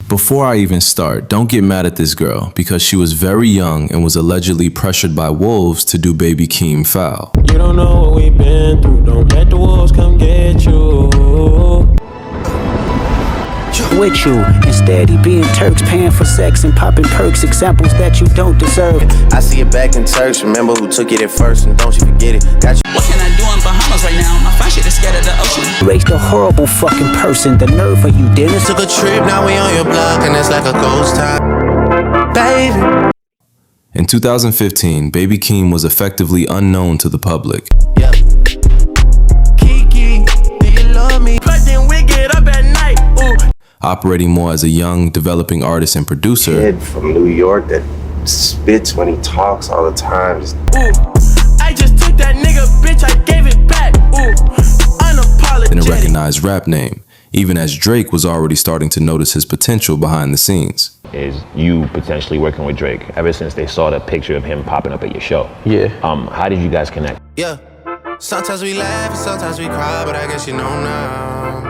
Before I even start, don't get mad at this girl because she was very young and was allegedly pressured by wolves to do Baby Keem foul. You don't know what we've been through, don't let the wolves come get you. With you, instead he being Turks, paying for sex and popping perks, examples that you don't deserve. I see it back in Turks, remember who took it at first, and don't you forget it. Got you. What can I do in Bahamas right now? My fine shit is scared of the ocean. Raised a horrible fucking person, the nerve of you, Dennis. Took a trip, now we on your block, and it's like a ghost town, baby. In 2015, Baby Keem was effectively unknown to the public. Yeah. Kiki, do you love me? But then we get up at night, ooh. Operating more as a young, developing artist and producer. Kid from New York that spits when he talks all the time. Ooh, I just took that nigga, bitch, I gave it back. Ooh, unapologetic. And a recognized rap name, even as Drake was already starting to notice his potential behind the scenes. Is you potentially working with Drake ever since they saw the picture of him popping up at your show? Yeah. How did you guys connect? Yeah. Sometimes we laugh and sometimes we cry, but I guess you know now.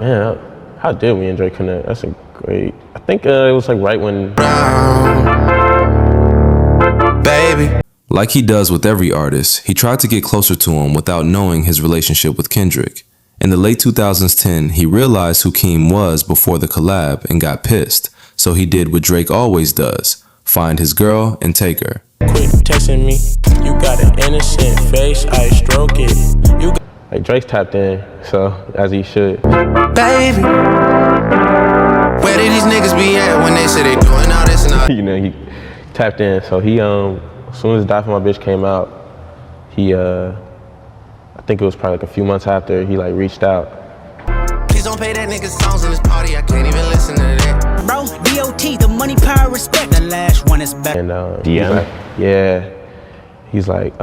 Man, how did we and Drake connect? That's a great. I think it was like right when. Baby. Like he does with every artist, he tried to get closer to him without knowing his relationship with Kendrick. In the late 2010s, he realized who Keem was before the collab and got pissed. So he did what Drake always does, find his girl and take her. Quit texting me, you got an innocent face, I stroke it. You got like Drake's tapped in, so as he should. Baby, where did these niggas be at when they say they doing all this and all? You know, he tapped in, so he as soon as Die For My Bitch came out, he I think it was probably like a few months after he like reached out. Please don't pay that nigga songs in this party, I can't even listen to that. Bro, DOT, the money, power, respect. The last one is back. And DM? He's like,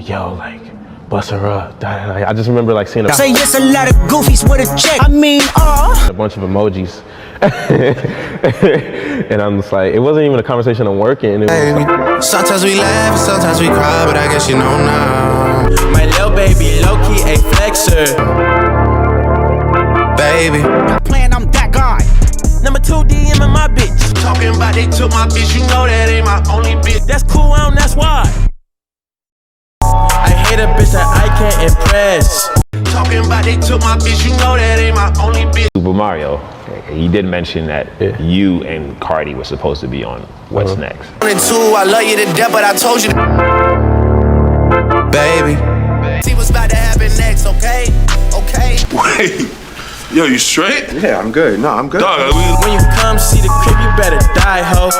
yo, like, bust her up. I just remember like seeing Say yes, a lot of goofies with a check. I mean, a bunch of emojis. And I'm just like, it wasn't even a conversation of working. It was Sometimes we laugh and sometimes we cry, but I guess you know now. my little baby, low-key a flexer. Baby, plan, I'm that guy. Number 2 DM in my bitch. talking about they took my bitch, you know that ain't my only bitch. That's cool, that's why. I hate a bitch that I can't impress. Talking about they took my bitch, you know that ain't my only bitch. Super Mario, he did mention that you and Cardi were supposed to be on What's Next. 1 and 2, I love you to death, but I told you, baby. See what's about to happen next, okay? Okay. Wait, yo, you straight? Yeah, I'm good. No, I'm good. Dog, When you come see the crib, you better die, ho.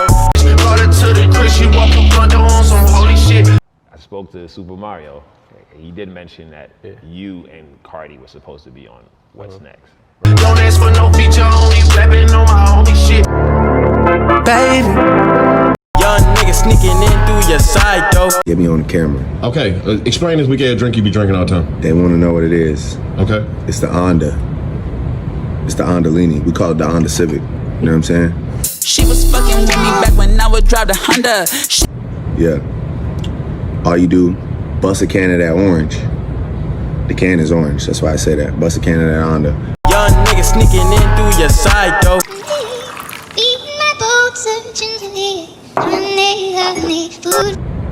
Brought her to the crib, she walked in front door on some holy shit. I spoke to Super Mario. He did mention that you and Cardi were supposed to be on What's Next. Don't ask for no feature, only rapping on my homie shit. Baby. Young nigga sneaking in through your side, though. Get me on the camera. Okay, explain this weekend drink you be drinking all the time. They want to know what it is. Okay. It's the Honda. It's the Hondalini. We call it the Honda Civic. You know what I'm saying? She was fucking with me back when I would drive the Honda. Yeah. All you do, bust a can of that orange. The can is orange. That's why I say that. Bust a can of that Honda. Young nigga sneaking in through your side, though.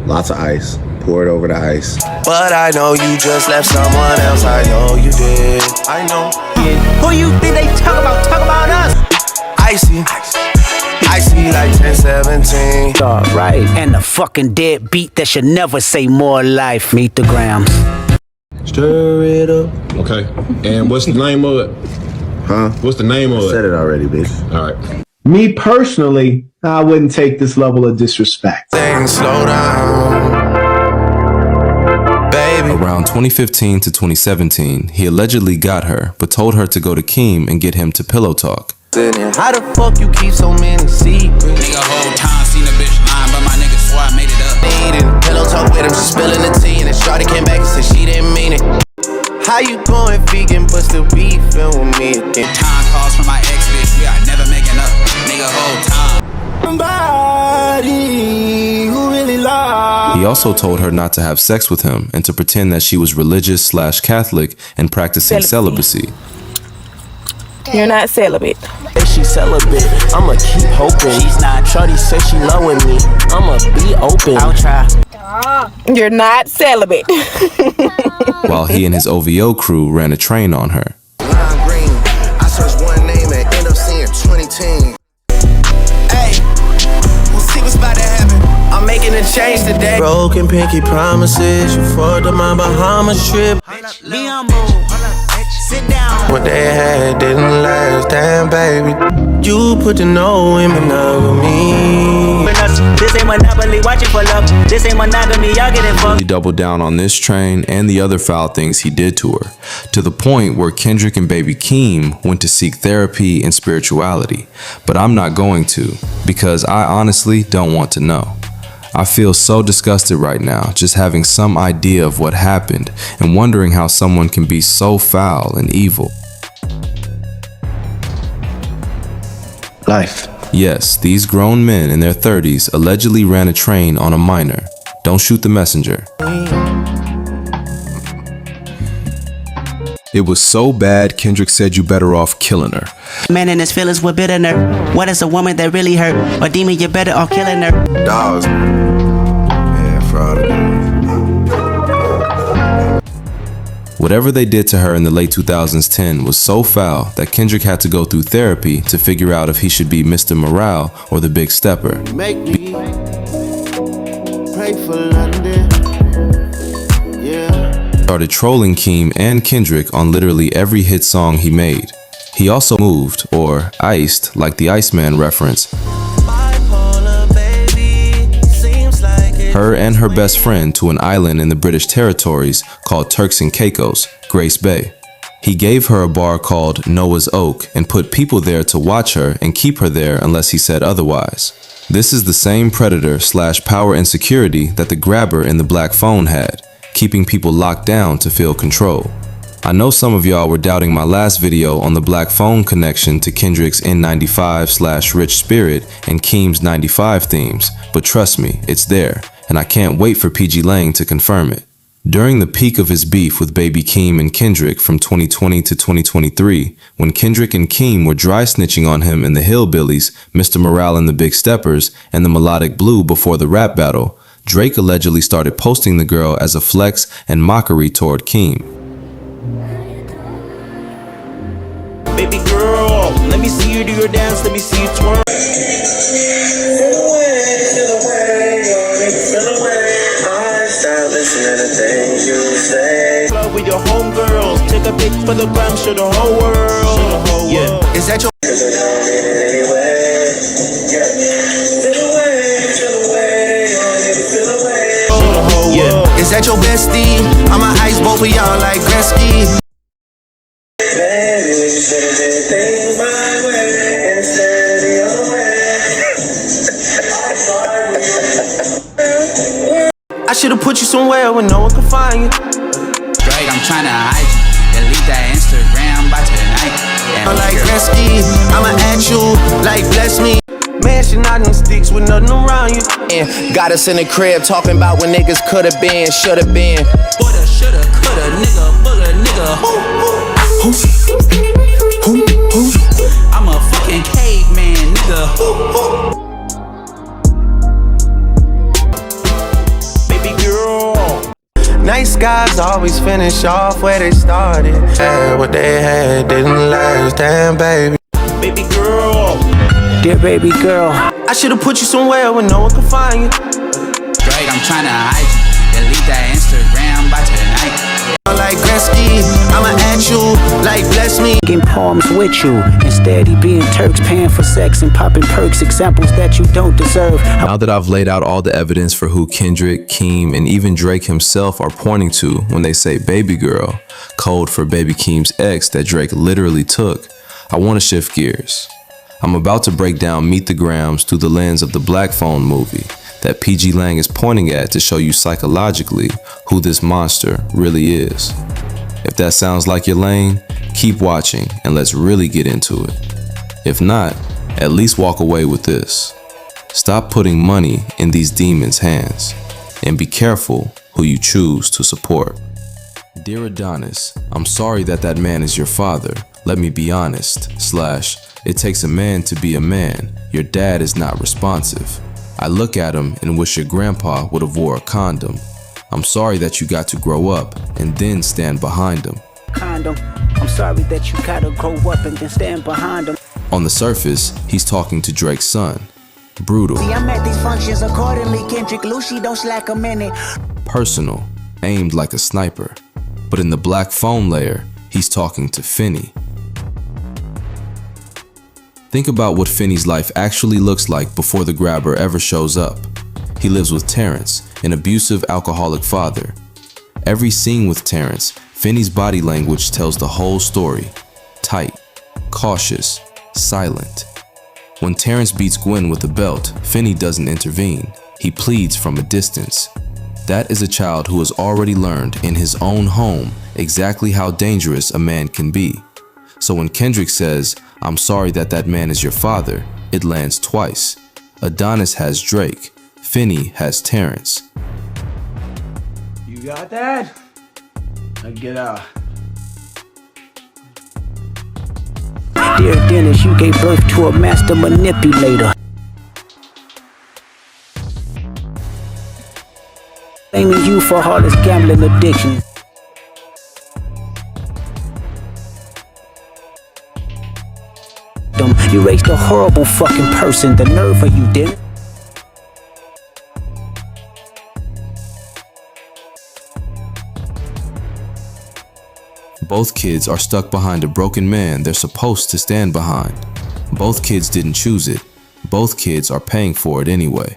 Lots of ice. Pour it over the ice. But I know you just left someone else, I know you did. I know. Who you think they talk about? Talk about us. Icy like 1017. Right, and the fucking dead beat that should never say more life. Meet the grams. Stir it up. Okay. And what's the name of it? Huh? What's the name of I it? said it already, bitch. All right. Me personally, I wouldn't take this level of disrespect. Things slow down, baby. Around 2015 to 2017, he allegedly got her, but told her to go to Keem and get him to pillow talk. How the fuck you keep so many secrets? Nigga whole time seen a bitch lying, but my nigga swore I made it up. Needing pillow talk with him, she spilling the tea, and then shawty came back and said she didn't mean it. How you going vegan but still beefing with me again? Time calls from my ex bitch, we are never making up. Nigga whole time. Somebody who really loves. He also told her not to have sex with him and to pretend that she was religious/Catholic and practicing celibacy. You're not celibate. She celibate, I'ma keep hoping. She's not. Shorty said she loving me, I'ma be open. I'll try. You're not celibate. While he and his OVO crew ran a train on her. Lime green, I searched one name and end up seeing 20 teams. Hey, we'll see what's about to happen. I'm making a change today. Broken pinky promises, you fucked up my Bahamas trip. Be humble. Sit down. What they had didn't last, damn baby. You put the no in monogamy. This ain't monopoly, watching for love. This ain't monogamy, y'all getting fucked. He doubled down on this train and the other foul things he did to her, to the point where Kendrick and baby Keem went to seek therapy and spirituality. But I'm not going to, because I honestly don't want to know. I feel so disgusted right now, just having some idea of what happened and wondering how someone can be so foul and evil. Life. Yes, these grown men in their 30s allegedly ran a train on a minor. Don't shoot the messenger. It was so bad, Kendrick said you better off killing her. Man in his feelings with bitter nerve. What is a woman that really hurt? Or demon, you better off killing her. Dogs. Yeah, fraud. Whatever they did to her in the late 2010 was so foul that Kendrick had to go through therapy to figure out if he should be Mr. Morale or the Big Stepper. Make me pray for London. Yeah. Started trolling Keem and Kendrick on literally every hit song he made. He also moved, or iced, like the Iceman reference, her and her best friend to an island in the British territories called Turks and Caicos, Grace Bay. He gave her a bar called Noah's Oak and put people there to watch her and keep her there unless he said otherwise. This is the same predator / power insecurity that the grabber in the black phone had, keeping people locked down to feel control. I know some of y'all were doubting my last video on the black phone connection to Kendrick's N95 / Rich Spirit and Keem's 95 themes, but trust me, it's there, and I can't wait for PG Lang to confirm it. During the peak of his beef with baby Keem and Kendrick from 2020 to 2023, when Kendrick and Keem were dry snitching on him in the Hillbillies, Mr. Morale and the Big Steppers, and the Melodic Blue before the rap battle, Drake allegedly started posting the girl as a flex and mockery toward Keem. Baby girl, let me see you do your dance, let me see you twirl. Club with your homegirls, take a pic for the gram, show the whole world. Yeah, Is that your yeah. Is that your bestie? I'ma ice both of y'all like Gretzky. I should've put you somewhere where no one could find you. Drake, I'm tryna hide you. Delete that Instagram by tonight. I'm like Gretzky, I'ma at you like bless me. Man, she not in sticks with nothing around you. And got us in the crib talking about when niggas could've been, should've been. Woulda, shoulda, coulda, nigga, booga, nigga. I'm a fucking caveman, nigga. Baby girl. Nice guys always finish off where they started. Yeah, what they had didn't last, damn baby. Baby girl. Dear baby girl, I should've put you somewhere where no one could find you. Drake, I'm tryna hide you. Delete that Instagram by tonight. I'm like Gretzky, I'ma at you like bless me. in poems with you. Instead, he being Turks, paying for sex and popping perks, examples that you don't deserve. Now that I've laid out all the evidence for who Kendrick, Keem, and even Drake himself are pointing to when they say baby girl, code for baby Keem's ex that Drake literally took, I want to shift gears. I'm about to break down Meet the Grams through the lens of the Black Phone movie that PG Lang is pointing at to show you psychologically who this monster really is. If that sounds like your lane, keep watching and let's really get into it. If not, at least walk away with this. Stop putting money in these demons' hands and be careful who you choose to support. Dear Adonis, I'm sorry that man is your father, let me be honest, / it takes a man to be a man, your dad is not responsive. I look at him and wish your grandpa would have wore a condom. I'm sorry that you got to grow up and then stand behind him. Condom. I'm sorry that you gotta grow up and then stand behind him. On the surface, he's talking to Drake's son. Brutal. See, I'm at these functions accordingly. Kendrick, Lucy, don't slack a minute. Personal, aimed like a sniper. But in the black foam layer, he's talking to Finney. Think about what Finney's life actually looks like before the grabber ever shows up. He lives with Terrence, an abusive alcoholic father. Every scene with Terrence, Finney's body language tells the whole story. Tight, cautious, silent. When Terrence beats Gwen with a belt, Finney doesn't intervene. He pleads from a distance. That is a child who has already learned in his own home exactly how dangerous a man can be. So when Kendrick says, I'm sorry that that man is your father, it lands twice. Adonis has Drake. Finney has Terrence. You got that? Now get out. Dear Dennis, you gave birth to a master manipulator. Blaming you for all this gambling addiction. You raised a horrible fucking person, the nerve of you, Dennis. Both kids are stuck behind a broken man they're supposed to stand behind. Both kids didn't choose it. Both kids are paying for it anyway.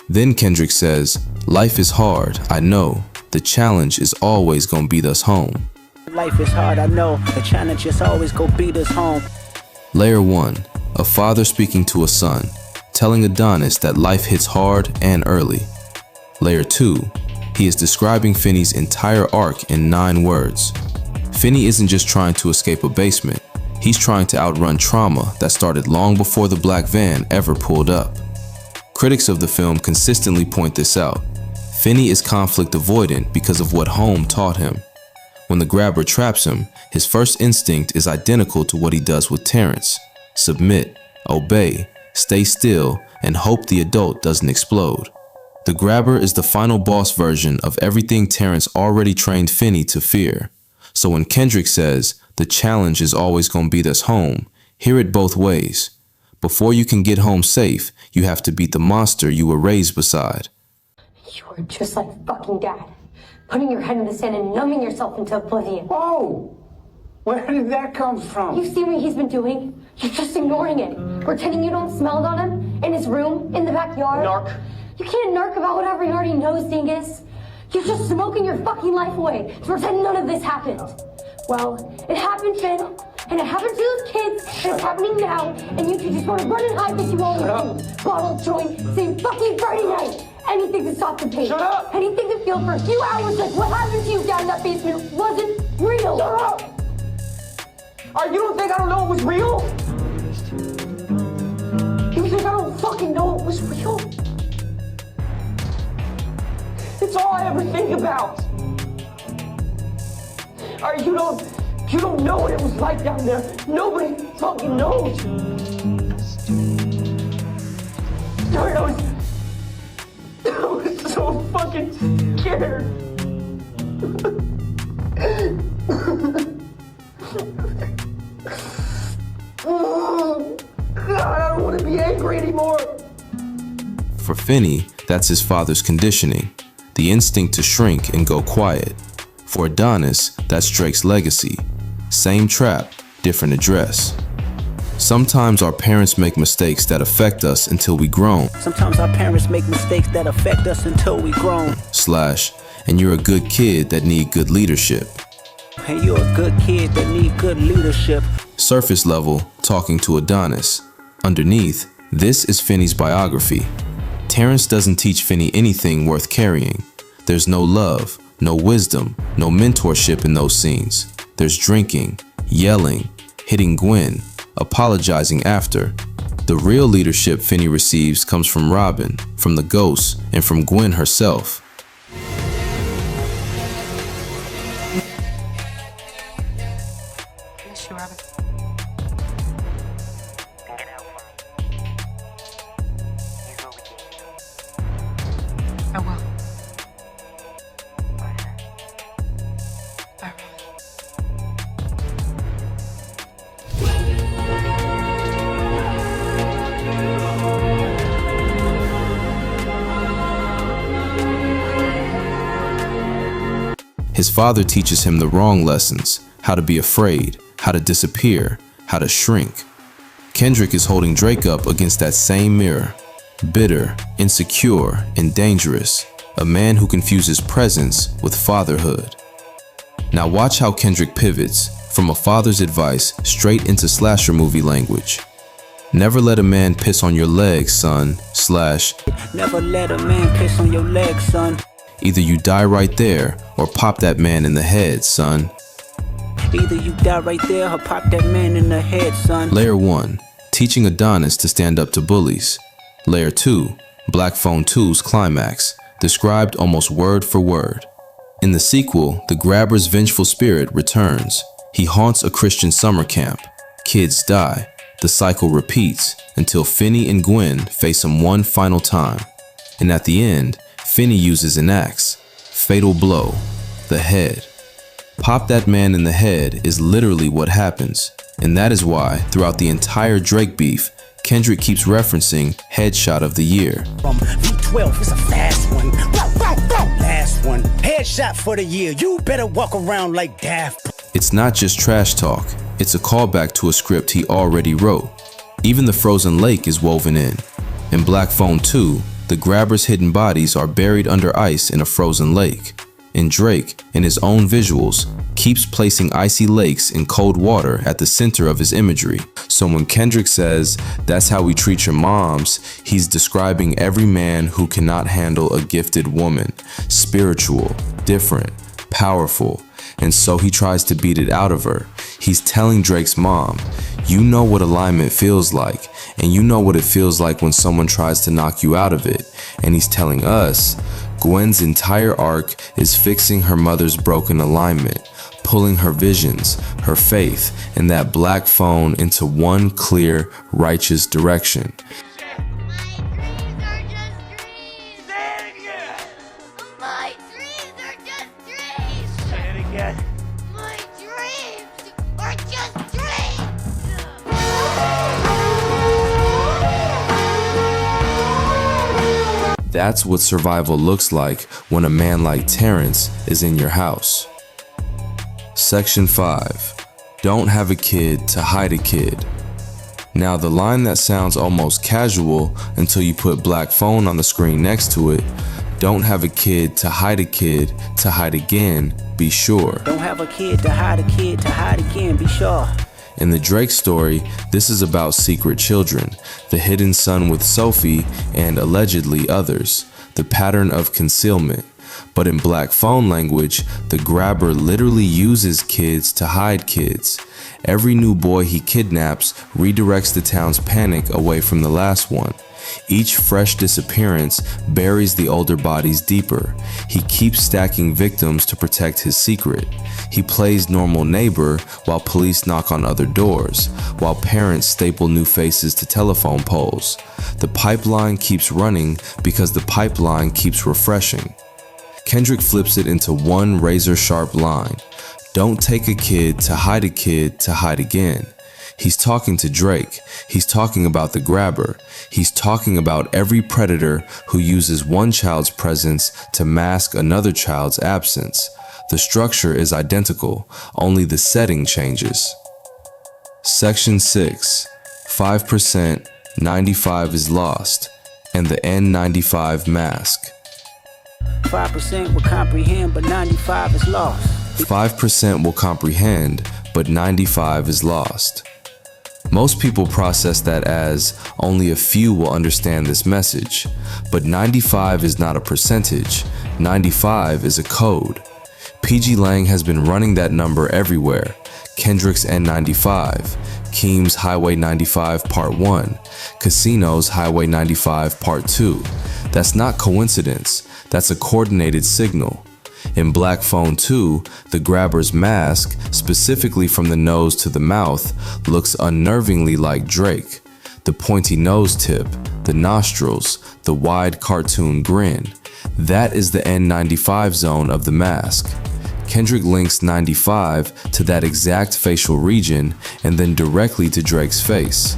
Then Kendrick says, life is hard, I know. The challenge is always gonna beat us home. Life is hard, I know. The challenge is always gonna beat us home. Layer 1, a father speaking to a son, telling Adonis that life hits hard and early. Layer 2, he is describing Finney's entire arc in 9 words. Finney isn't just trying to escape a basement, he's trying to outrun trauma that started long before the black van ever pulled up. Critics of the film consistently point this out. Finney is conflict avoidant because of what home taught him. When the grabber traps him, his first instinct is identical to what he does with Terrence. Submit, obey, stay still, and hope the adult doesn't explode. The grabber is the final boss version of everything Terrence already trained Finney to fear. So when Kendrick says, the challenge is always gonna beat us home, hear it both ways. Before you can get home safe, you have to beat the monster you were raised beside. You are just like fucking dad. Putting your head in the sand and numbing yourself into oblivion. Whoa! Where did that come from? You see what he's been doing? You're just ignoring it. Pretending you don't smell it on him, in his room, in the backyard. Narc. You can't narc about whatever he already knows, dingus. You're just smoking your fucking life away to pretend none of this happened. Well, it happened, Finn, and it happened to those kids, and it's happening now, and you two just want to run and hide like you always do. Bottle joint, same fucking Friday night. Anything to stop the pain. Shut up! Anything to feel for a few hours like what happened to you down in that basement wasn't real. Shut up! You don't think I don't know it was real? You think I don't fucking know it was real? It's all I ever think about. You don't know what it was like down there. Nobody fucking knows. I was so fucking scared. Oh, God, I don't want to be angry anymore. For Finney, that's his father's conditioning, the instinct to shrink and go quiet. For Adonis, that's Drake's legacy. Same trap, different address. Sometimes our parents make mistakes that affect us until we grown. Sometimes our parents make mistakes that affect us until we grown. / and you're a good kid that need good leadership. And you're a good kid that need good leadership. Surface level, talking to Adonis. Underneath, this is Finney's biography. Terrence doesn't teach Finney anything worth carrying. There's no love, no wisdom, no mentorship in those scenes. There's drinking, yelling, hitting Gwen, apologizing after. The real leadership Finney receives comes from Robin, from the ghost, and from Gwen herself. Miss you, Robin. His father teaches him the wrong lessons, how to be afraid, how to disappear, how to shrink. Kendrick is holding Drake up against that same mirror. Bitter, insecure, and dangerous. A man who confuses presence with fatherhood. Now watch how Kendrick pivots from a father's advice straight into slasher movie language. Never let a man piss on your legs, son, / Never let a man piss on your leg, son. Either you die right there or pop that man in the head, son. Either you die right there or pop that man in the head, son. Layer 1, teaching Adonis to stand up to bullies. Layer 2, Black Phone 2's climax, described almost word for word. In the sequel, the grabber's vengeful spirit returns. He haunts a Christian summer camp. Kids die. The cycle repeats until Finney and Gwen face him one final time. And at the end, Finney uses an axe. Fatal blow. The head. Pop that man in the head is literally what happens. And that is why, throughout the entire Drake beef, Kendrick keeps referencing Headshot of the Year. From V12, it's a fast one. Last one. Headshot for the year. You better walk around like Daft. It's not just trash talk. It's a callback to a script he already wrote. Even the frozen lake is woven in. In Black Phone 2, the grabber's hidden bodies are buried under ice in a frozen lake. And Drake, in his own visuals, keeps placing icy lakes in cold water at the center of his imagery. So when Kendrick says, "That's how we treat your moms," he's describing every man who cannot handle a gifted woman, spiritual, different, powerful, and so he tries to beat it out of her. He's telling Drake's mom, "You know what alignment feels like, and you know what it feels like when someone tries to knock you out of it." And he's telling us, Gwen's entire arc is fixing her mother's broken alignment, pulling her visions, her faith, and that black phone into one clear, righteous direction. That's what survival looks like when a man like Terrence is in your house. Section 5. Don't have a kid to hide a kid. Now the line that sounds almost casual until you put Black Phone on the screen next to it, don't have a kid to hide again, be sure. Don't have a kid to hide again, be sure. In the Drake story, this is about secret children, the hidden son with Sophie and allegedly others, the pattern of concealment. But in Black Phone language, the grabber literally uses kids to hide kids. Every new boy he kidnaps redirects the town's panic away from the last one. Each fresh disappearance buries the older bodies deeper. He keeps stacking victims to protect his secret. He plays normal neighbor while police knock on other doors, while parents staple new faces to telephone poles. The pipeline keeps running because the pipeline keeps refreshing. Kendrick flips it into one razor-sharp line. Don't take a kid to hide again. He's talking to Drake. He's talking about the grabber. He's talking about every predator who uses one child's presence to mask another child's absence. The structure is identical, only the setting changes. Section 6. 5%, 95 is lost, and the N95 mask. 5% will comprehend, but 95 is lost. 5% will comprehend, but 95 is lost. Most people process that as only a few will understand this message, but 95 is not a percentage, 95 is a code. PG Lang has been running that number everywhere. Kendrick's N95, Keem's Highway 95 Part 1, Casino's Highway 95 Part 2. That's not coincidence, that's a coordinated signal. In Black Phone 2, the grabber's mask, specifically from the nose to the mouth, looks unnervingly like Drake. The pointy nose tip, the nostrils, the wide cartoon grin. That is the N95 zone of the mask. Kendrick links 95 to that exact facial region and then directly to Drake's face.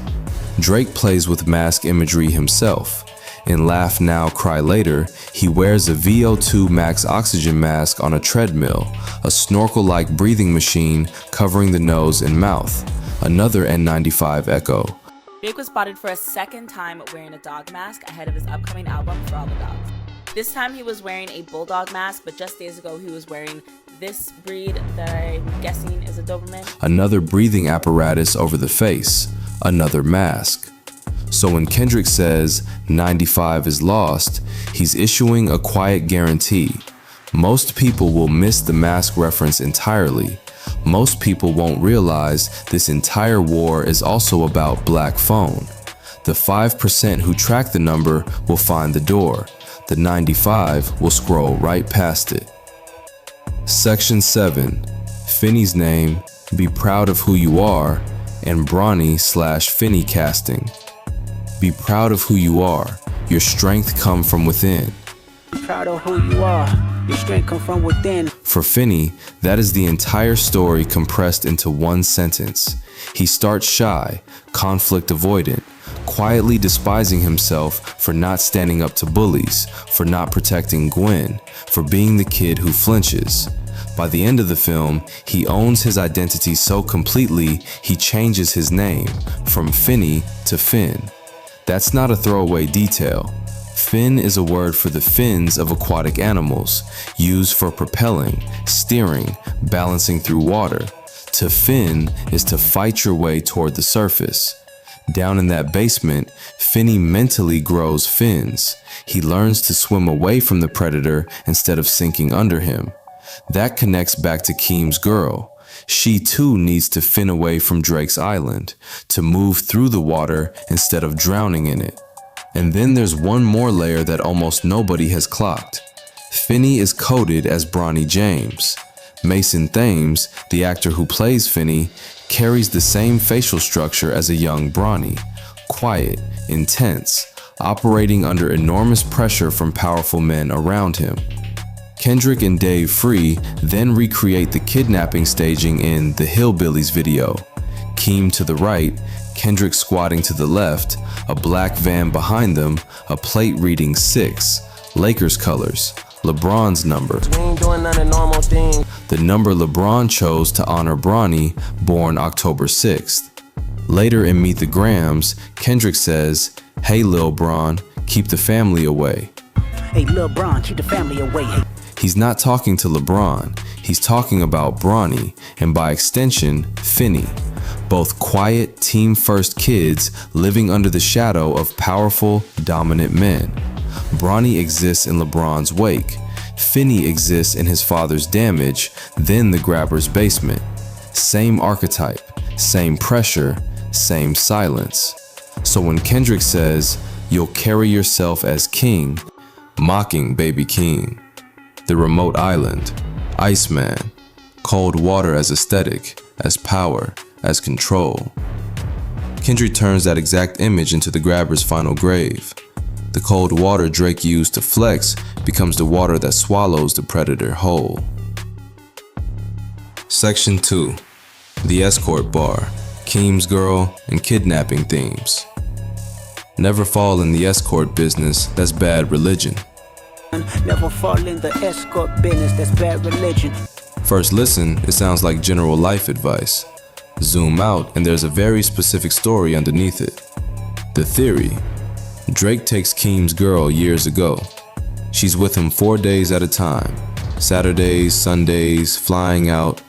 Drake plays with mask imagery himself. In Laugh Now, Cry Later, he wears a VO2 max oxygen mask on a treadmill, a snorkel-like breathing machine covering the nose and mouth. Another N95 echo. Big was spotted for a second time wearing a dog mask ahead of his upcoming album For All the Dogs. This time he was wearing a bulldog mask, but just days ago he was wearing this breed that I'm guessing is a Doberman. Another breathing apparatus over the face. Another mask. So when Kendrick says 95 is lost, he's issuing a quiet guarantee. Most people will miss the mask reference entirely. Most people won't realize this entire war is also about Black Phone. The 5% who track the number will find the door. The 95 will scroll right past it. Section 7. Finney's name, Be Proud of Who You Are, and Bronny/Finney casting. Be proud of who you are. Your strength come from within. Be proud of who you are. Your strength come from within. For Finney, that is the entire story compressed into one sentence. He starts shy, conflict avoidant, quietly despising himself for not standing up to bullies, for not protecting Gwen, for being the kid who flinches. By the end of the film, he owns his identity so completely, he changes his name from Finney to Finn. That's not a throwaway detail. Fin is a word for the fins of aquatic animals, used for propelling, steering, balancing through water. To fin is to fight your way toward the surface. Down in that basement, Finney mentally grows fins. He learns to swim away from the predator instead of sinking under him. That connects back to Keem's girl. She too needs to fin away from Drake's island, to move through the water instead of drowning in it. And then there's one more layer that almost nobody has clocked. Finney is coded as Bronny James. Mason Thames, the actor who plays Finney, carries the same facial structure as a young Bronny. Quiet, intense, operating under enormous pressure from powerful men around him. Kendrick and Dave Free then recreate the kidnapping staging in the Hillbillies video. Keem to the right, Kendrick squatting to the left, a black van behind them, a plate reading 6, Lakers colors, LeBron's number. The number LeBron chose to honor Bronny, born October 6th. Later in Meet the Grams, Kendrick says, "Hey Lil Bron, keep the family away." Hey Lil Bron, keep the family away. Hey. He's not talking to LeBron, he's talking about Bronny, and by extension, Finney. Both quiet, team-first kids living under the shadow of powerful, dominant men. Bronny exists in LeBron's wake. Finney exists in his father's damage, then the grabber's basement. Same archetype, same pressure, same silence. So when Kendrick says, "You'll carry yourself as king," mocking Baby King. The remote island, Iceman, cold water as aesthetic, as power, as control. Kendrick turns that exact image into the grabber's final grave. The cold water Drake used to flex becomes the water that swallows the predator whole. Section 2. The Escort Bar, Keem's Girl, and Kidnapping Themes. Never fall in the escort business, that's bad religion. Never fall in the escort business, that's bad religion. First listen, it sounds like general life advice. Zoom out and there's a very specific story underneath it. The theory. Drake takes Keem's girl years ago. She's with him 4 days at a time. Saturdays, Sundays, flying out,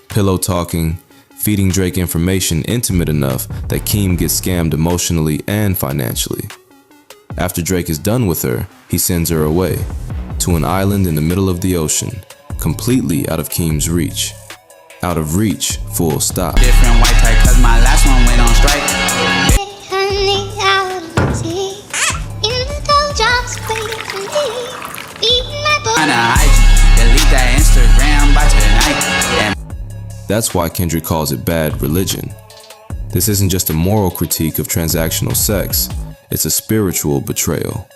pillow talking, feeding Drake information intimate enough that Keem gets scammed emotionally and financially. After Drake is done with her, he sends her away to an island in the middle of the ocean, completely out of Keem's reach. Out of reach, full stop. Different white type, cause my last one went on strike. Delete that Instagram by tonight. That's why Kendrick calls it bad religion. This isn't just a moral critique of transactional sex, it's a spiritual betrayal.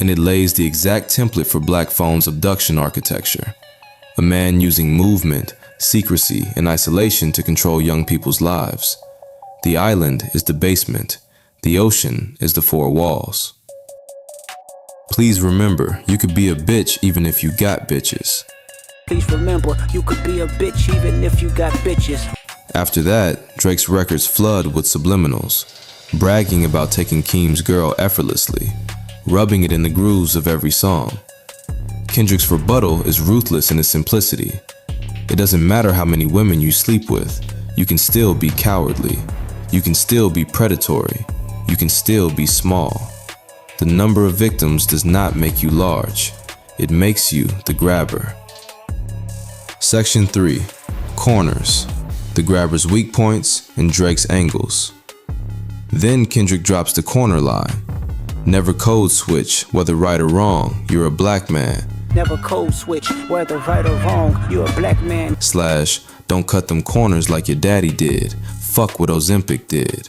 And it lays the exact template for Black Phone's abduction architecture. A man using movement, secrecy, and isolation to control young people's lives. The island is the basement. The ocean is the 4 walls. Please remember, you could be a bitch even if you got bitches. Please remember, you could be a bitch even if you got bitches. After that, Drake's records flood with subliminals, bragging about taking Keem's girl effortlessly, rubbing it in the grooves of every song. Kendrick's rebuttal is ruthless in its simplicity. It doesn't matter how many women you sleep with, you can still be cowardly. You can still be predatory. You can still be small. The number of victims does not make you large. It makes you the grabber. Section 3. Corners. The grabber's weak points and Drake's angles. Then Kendrick drops the corner line. Never code switch, whether right or wrong, you're a black man. Never code switch, whether right or wrong, you're a black man. / don't cut them corners like your daddy did. Fuck what Ozempic did.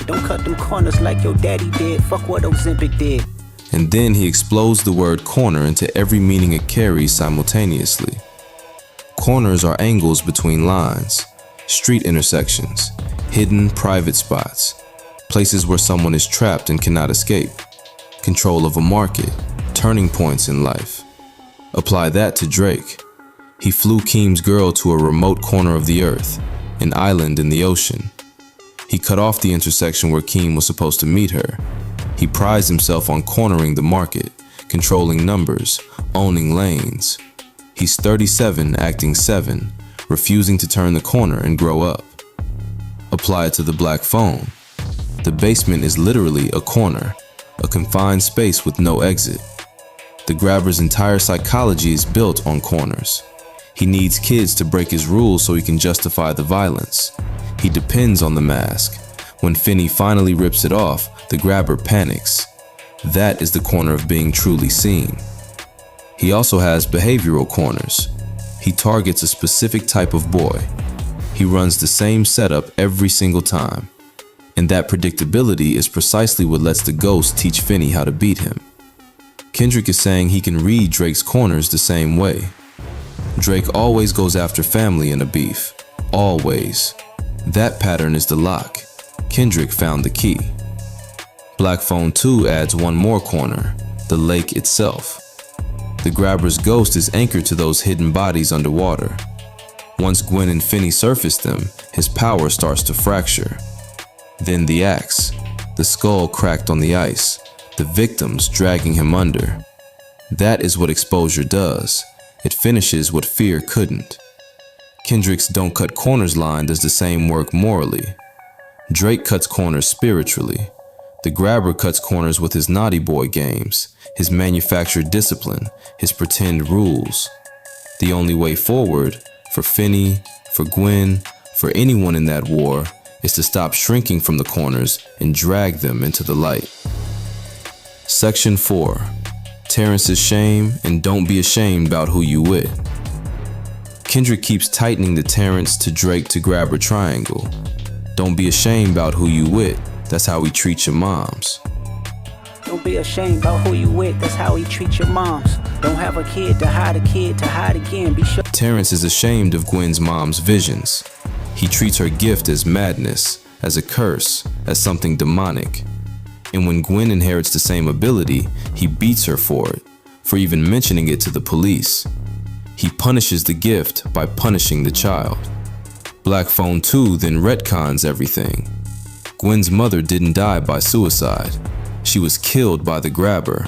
Don't cut them corners like your daddy did. Fuck what Ozempic did. And then he explodes the word corner into every meaning it carries simultaneously. Corners are angles between lines, street intersections, hidden private spots, places where someone is trapped and cannot escape, control of a market, turning points in life. Apply that to Drake. He flew Keem's girl to a remote corner of the earth, an island in the ocean. He cut off the intersection where Keem was supposed to meet her. He prides himself on cornering the market, controlling numbers, owning lanes. He's 37 acting 7, refusing to turn the corner and grow up. Apply it to the black phone. The basement is literally a corner, a confined space with no exit. The grabber's entire psychology is built on corners. He needs kids to break his rules so he can justify the violence. He depends on the mask. When Finney finally rips it off, the grabber panics. That is the corner of being truly seen. He also has behavioral corners. He targets a specific type of boy. He runs the same setup every single time. And that predictability is precisely what lets the ghost teach Finney how to beat him. Kendrick is saying he can read Drake's corners the same way. Drake always goes after family in a beef. Always. That pattern is the lock. Kendrick found the key. Black Phone 2 adds one more corner, the lake itself. The grabber's ghost is anchored to those hidden bodies underwater. Once Gwen and Finney surface them, his power starts to fracture. Then the axe, the skull cracked on the ice, the victims dragging him under. That is what exposure does. It finishes what fear couldn't. Kendrick's Don't Cut Corners line does the same work morally. Drake cuts corners spiritually. The grabber cuts corners with his naughty boy games, his manufactured discipline, his pretend rules. The only way forward, for Finney, for Gwen, for anyone in that war, is to stop shrinking from the corners and drag them into the light. Section 4. Terrence's shame and don't be ashamed about who you with. Kendrick keeps tightening the Terrence to Drake to grabber triangle. Don't be ashamed about who you with. That's how he treats your moms. Don't be ashamed about who you with. That's how he treats your moms. Don't have a kid to hide again. Be sure. Terrence is ashamed of Gwen's mom's visions. He treats her gift as madness, as a curse, as something demonic. And when Gwen inherits the same ability, he beats her for it, for even mentioning it to the police. He punishes the gift by punishing the child. Black Phone 2 then retcons everything. Gwen's mother didn't die by suicide. She was killed by the grabber.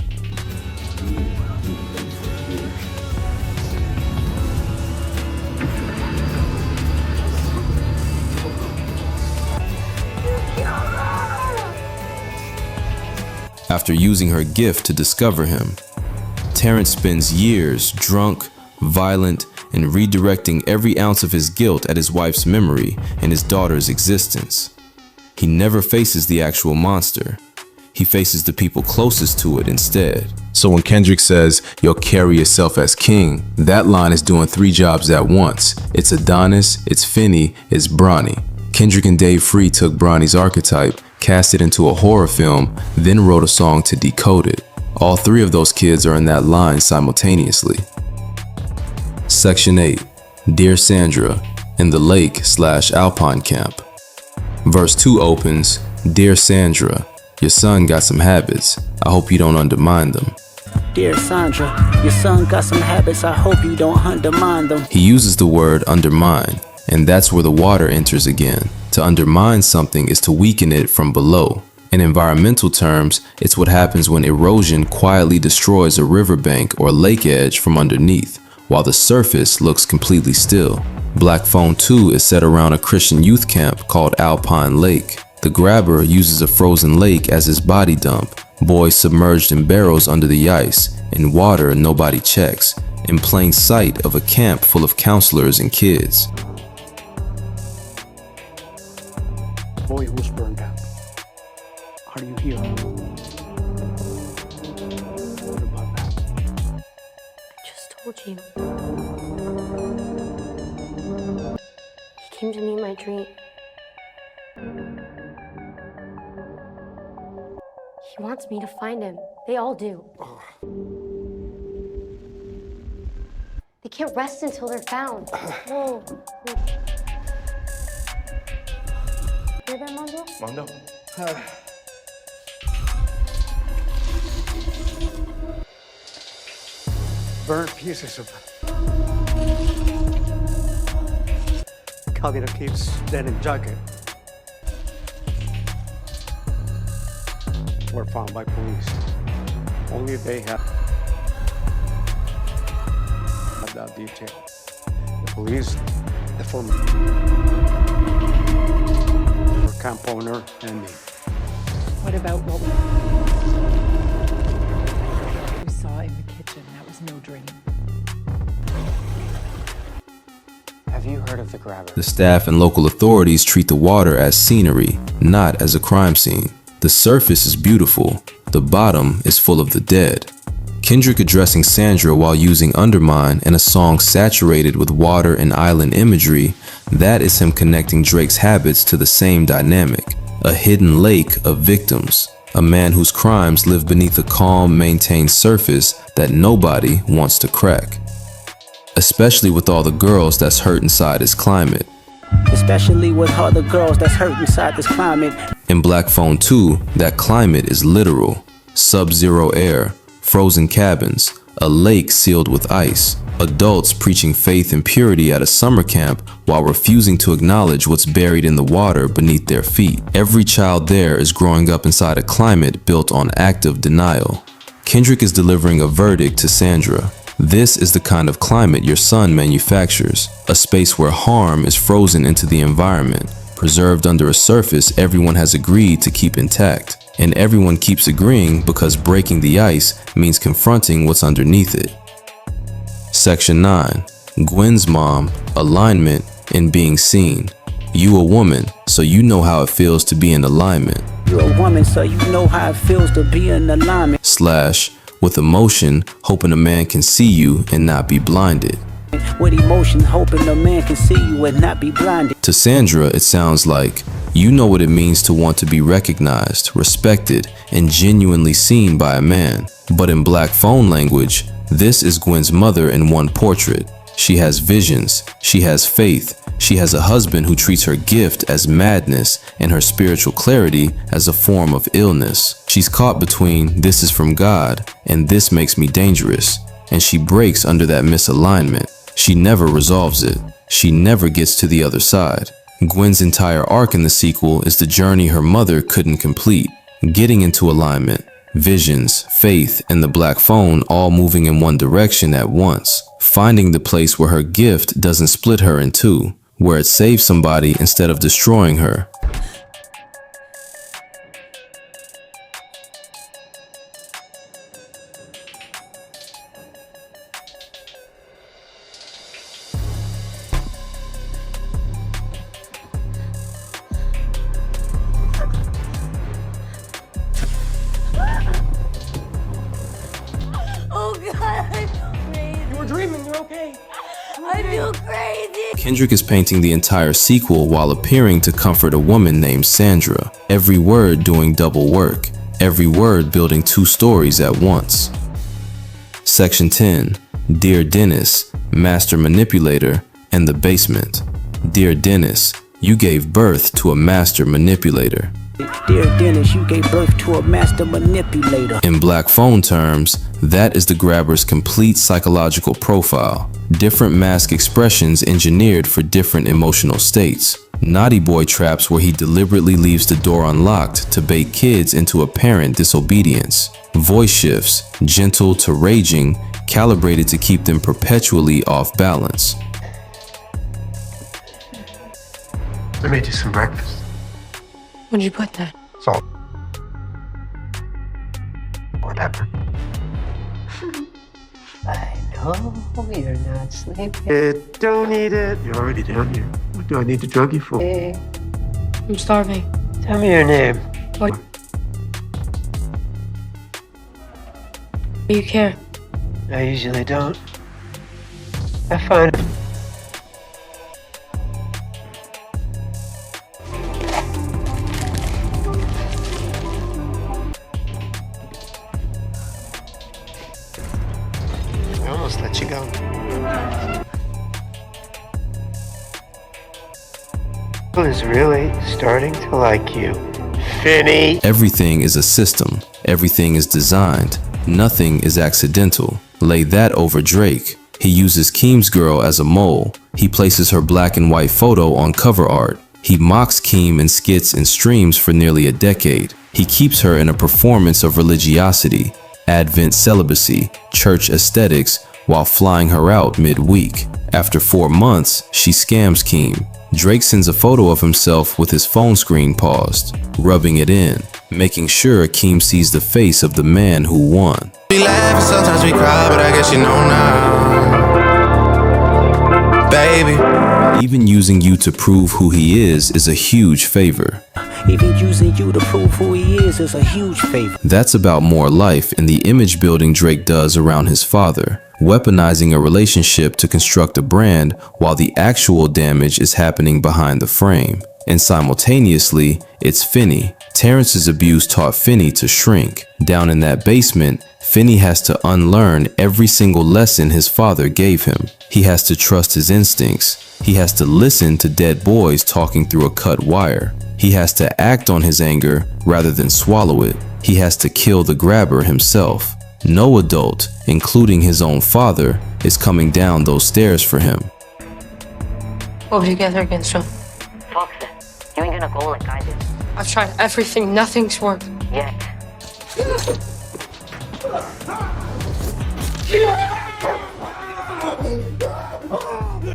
After using her gift to discover him, Terrence spends years drunk, violent, and redirecting every ounce of his guilt at his wife's memory and his daughter's existence. He never faces the actual monster. He faces the people closest to it instead. So when Kendrick says, "You'll carry yourself as king," that line is doing 3 jobs at once. It's Adonis, it's Finney, it's Bronny. Kendrick and Dave Free took Bronny's archetype, cast it into a horror film, then wrote a song to Decoded. All 3 of those kids are in that line simultaneously. Section 8. Dear Sandra, in the lake/Alpine camp. Verse 2 opens, "Dear Sandra, your son got some habits. I hope you don't undermine them." Dear Sandra, your son got some habits, I hope you don't undermine them. He uses the word undermine, and that's where the water enters again. To undermine something is to weaken it from below. In environmental terms, it's what happens when erosion quietly destroys a riverbank or lake edge from underneath, while the surface looks completely still. Black Phone 2 is set around a Christian youth camp called Alpine Lake. The grabber uses a frozen lake as his body dump. Boys submerged in barrels under the ice, in water nobody checks, in plain sight of a camp full of counselors and kids. Boy who was burned out. How do you hear? What about that? Just told you. He came to me in my dream. He wants me to find him. They all do. They can't rest until they're found. Whoa. Hear that, Mondo? Mondo. Burnt pieces of Calvin keeps denim jacket were found by police. Only they have that detail. The police, the former camp owner, and me. What about what we saw in the kitchen? That was no dream. Have you heard of the grabber? The staff and local authorities treat the water as scenery, not as a crime scene. The surface is beautiful, the bottom is full of the dead. Kendrick addressing Sandra while using Undermine in a song saturated with water and island imagery, that is him connecting Drake's habits to the same dynamic. A hidden lake of victims, a man whose crimes live beneath a calm, maintained surface that nobody wants to crack. Especially with all the girls that's hurt inside his climate. Especially with all the girls that's hurt inside this climate. In Black Phone 2, that climate is literal. Sub-zero air, frozen cabins, a lake sealed with ice, adults preaching faith and purity at a summer camp while refusing to acknowledge what's buried in the water beneath their feet. Every child there is growing up inside a climate built on active denial. Kendrick is delivering a verdict to Sandra. This is the kind of climate your son manufactures, a space where harm is frozen into the environment, preserved under a surface everyone has agreed to keep intact. And everyone keeps agreeing because breaking the ice means confronting what's underneath it. Section 9. Gwen's mom, alignment, and being seen. You a woman, so you know how it feels to be in alignment. You're a woman, so you know how it feels to be in alignment. / with emotion, hoping a man can see you and not be blinded. With emotion, hoping a man can see you and not be blinded. To Sandra, it sounds like, you know what it means to want to be recognized, respected, and genuinely seen by a man. But in Black Phone language, this is Gwen's mother in one portrait. She has visions, she has faith, she has a husband who treats her gift as madness and her spiritual clarity as a form of illness. She's caught between this is from God and this makes me dangerous, and she breaks under that misalignment. She never resolves it. She never gets to the other side. Gwen's entire arc in the sequel is the journey her mother couldn't complete. Getting into alignment, visions, faith, and the Black Phone all moving in one direction at once. Finding the place where her gift doesn't split her in two, where it saves somebody instead of destroying her. Oh God, I feel crazy. You were dreaming, you're okay. I feel crazy. Kendrick is painting the entire sequel while appearing to comfort a woman named Sandra, every word doing double work, every word building two stories at once. Section 10. Dear Dennis, Master Manipulator, and the Basement. Dear Dennis, you gave birth to a master manipulator. Dear Dennis, you gave birth to a master manipulator. In Black Phone terms, that is the grabber's complete psychological profile. Different mask expressions engineered for different emotional states. Naughty boy traps where he deliberately leaves the door unlocked to bait kids into apparent disobedience. Voice shifts, gentle to raging, calibrated to keep them perpetually off balance. I made you some breakfast. What'd you put in that? Salt. Or pepper. I know you're not sleeping. Don't eat it. You're already down here. What do I need to drug you for? Hey, I'm starving. Tell me your name. What? Do you care? I usually don't. Have fun. I almost let you go. Who is really starting to like you? Finny! Everything is a system. Everything is designed. Nothing is accidental. Lay that over Drake. He uses Keem's girl as a mole. He places her black and white photo on cover art. He mocks Keem in skits and streams for nearly a decade. He keeps her in a performance of religiosity, Advent celibacy, church aesthetics, while flying her out mid-week. After 4 months, she scams Keem. Drake sends a photo of himself with his phone screen paused, rubbing it in, making sure Keem sees the face of the man who won. We laugh and sometimes we cry, but I guess you know now, baby. Even using you to prove who he is a huge favor. Even using you to prove who he is a huge favor. That's about more life in the image building Drake does around his father, weaponizing a relationship to construct a brand while the actual damage is happening behind the frame. And simultaneously, it's Finny. Terrence's abuse taught Finny to shrink. Down in that basement, Finny has to unlearn every single lesson his father gave him. He has to trust his instincts. He has to listen to dead boys talking through a cut wire. He has to act on his anger rather than swallow it. He has to kill the grabber himself. No adult, including his own father, is coming down those stairs for him. What would you gather against him? fuck that. You ain't gonna go like I did. I've tried everything. Nothing's worked. Yet.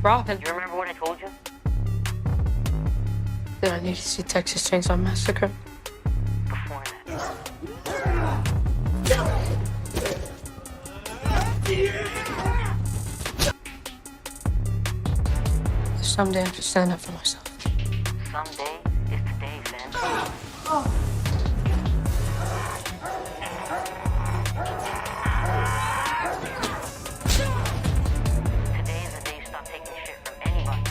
Robin. You remember what I told you? That I needed to see Texas Chainsaw Massacre. Before that. Someday I have to stand up for myself. Someday is today, Finn. Today is the day you stop taking shit from anybody.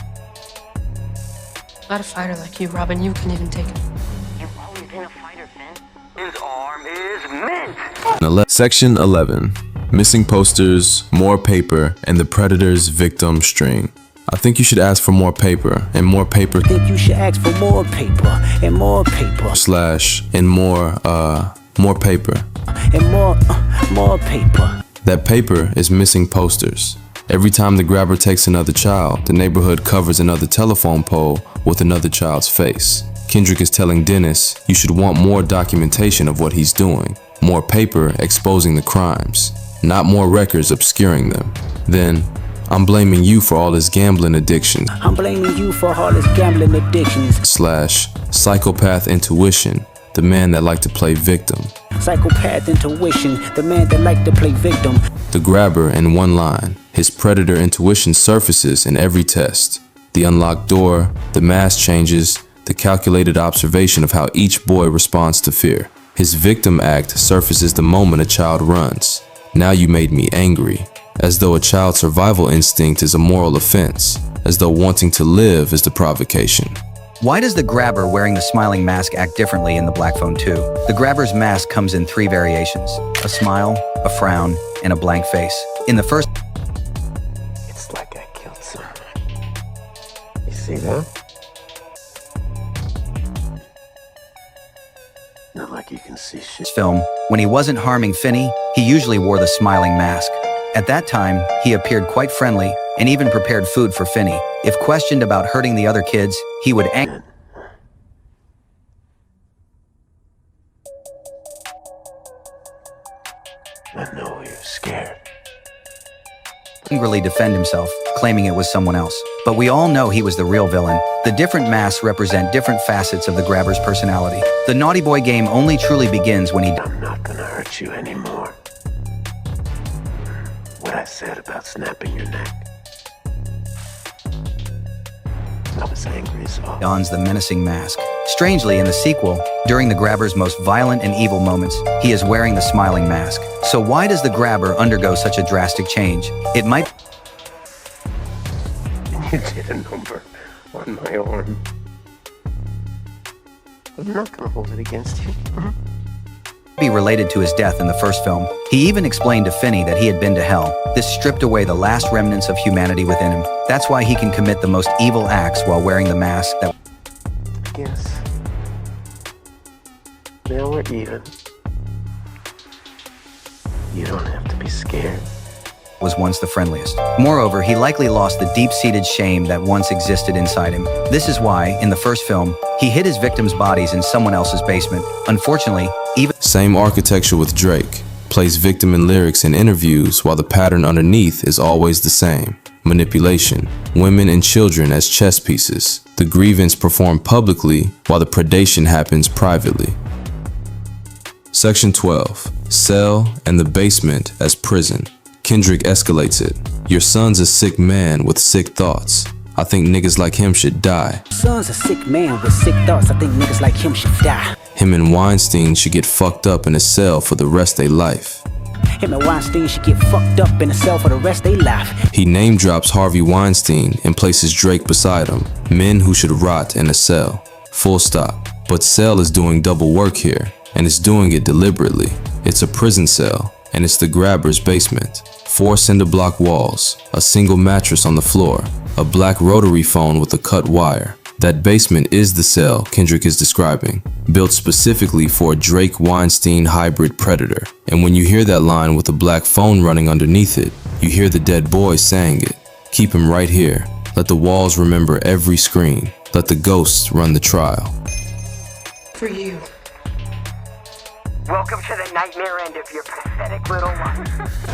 Not a fighter like you, Robin. You can even take it. You've always been a fighter, Finn. His arm is mint. Section 11. Missing posters, more paper, and the predator's victim string. I think you should ask for more paper and more paper. I think you should ask for more paper and more paper. / and more paper. And more paper. That paper is missing posters. Every time the grabber takes another child, the neighborhood covers another telephone pole with another child's face. Kendrick is telling Dennis, you should want more documentation of what he's doing. More paper exposing the crimes, not more records obscuring them. Then, I'm blaming you for all this gambling addiction. I'm blaming you for all this gambling addictions. / psychopath intuition, the man that liked to play victim. Psychopath intuition, the man that liked to play victim. The grabber in one line. His predator intuition surfaces in every test. The unlocked door, the mask changes, the calculated observation of how each boy responds to fear. His victim act surfaces the moment a child runs. Now you made me angry. As though a child's survival instinct is a moral offense. As though wanting to live is the provocation. Why does the grabber wearing the smiling mask act differently in the Black Phone 2? The grabber's mask comes in 3 variations: a smile, a frown, and a blank face. In the first, It's like I killed someone. You see that? like you can see shit. Film, when he wasn't harming Finney, he usually wore the smiling mask. At that time, he appeared quite friendly and even prepared food for Finney. If questioned about hurting the other kids, he would I know you're scared. angrily defend himself, claiming it was someone else. But we all know he was the real villain. The different masks represent different facets of the Grabber's personality. The Naughty Boy game only truly begins when he... I'm not gonna hurt you anymore. What I said about snapping your neck. I was angry as all. dons the menacing mask. Strangely, in the sequel, during the Grabber's most violent and evil moments, he is wearing the smiling mask. So why does the Grabber undergo such a drastic change? It might... You did a number on my arm. I'm not gonna hold it against you. be related to his death in the first film. He even explained to Finney that he had been to hell. This stripped away the last remnants of humanity within him. That's why he can commit the most evil acts while wearing the mask that... Yes. Now we're even. You don't have to be scared. was once the friendliest. Moreover, he likely lost the deep-seated shame that once existed inside him. This is why, in the first film, he hid his victims' bodies in someone else's basement. Unfortunately, even... Same architecture with Drake. Plays victim in lyrics and interviews while the pattern underneath is always the same. Manipulation. Women and children as chess pieces. The grievance performed publicly while the predation happens privately. Section 12. Cell and the basement as prison. Kendrick escalates it. Your son's a sick man with sick thoughts. I think niggas like him should die. Son's a sick man with sick thoughts. I think niggas like him should die. Him and Weinstein should get fucked up in a cell for the rest of their life. Him and Weinstein should get fucked up in a cell for the rest of their life. He name drops Harvey Weinstein and places Drake beside him. Men who should rot in a cell. Full stop. But Cell is doing double work here, and it's doing it deliberately. It's a prison cell, and it's the Grabber's basement. 4 cinder block walls, a single mattress on the floor, a black rotary phone with a cut wire. That basement is the cell Kendrick is describing, built specifically for a Drake-Weinstein hybrid predator. And when you hear that line with a black phone running underneath it, you hear the dead boy saying it. Keep him right here. Let the walls remember every screen. Let the ghosts run the trial. For you. Welcome to the nightmare end of your pathetic little life.